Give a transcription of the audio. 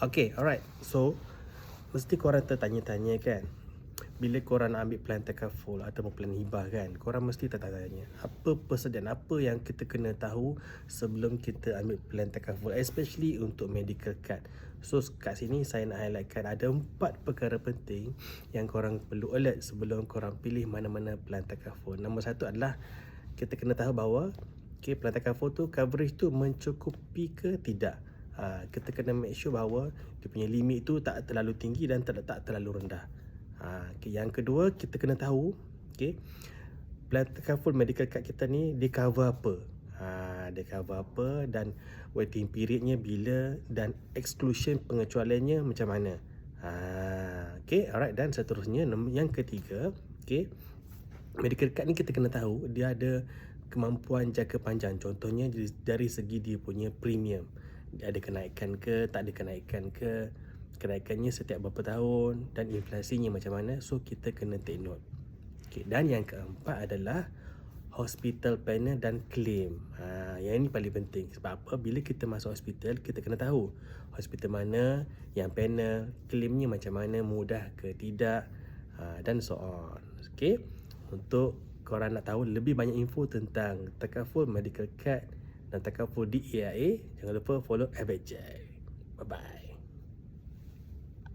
Okay, alright. So, mesti korang tertanya-tanya kan, bila korang nak ambil plan takaful ataupun plan hibah kan, korang mesti tertanya, apa persediaan apa yang kita kena tahu sebelum kita ambil plan takaful, especially untuk medical card. So, kat sini saya nak highlightkan ada 4 perkara penting yang korang perlu alert sebelum korang pilih mana-mana plan takaful. Nombor satu adalah kita kena tahu bahawa plan takaful tu coverage tu mencukupi ke tidak. Kita kena make sure bahawa dia punya limit tu tak terlalu tinggi dan tak terlalu rendah. Yang kedua, kita kena tahu plan takaful medical card kita ni dia cover apa. Dia cover apa dan waiting periodnya bila dan exclusion pengecualiannya macam mana. Alright, dan seterusnya yang ketiga, medical card ni kita kena tahu dia ada kemampuan jangka panjang. Contohnya dari segi dia punya premium, dia ada kenaikan ke, tak ada kenaikan ke, kenaikannya setiap berapa tahun dan inflasinya macam mana. So kita kena take note. Dan yang keempat adalah hospital panel dan claim. Yang ini paling penting. Sebab apa? Bila kita masuk hospital, kita kena tahu hospital mana yang panel, claimnya macam mana, mudah ke tidak, dan so on. Untuk korang nak tahu lebih banyak info tentang takaful medical card dan takaful di AIA, jangan lupa follow FHJ. Bye bye.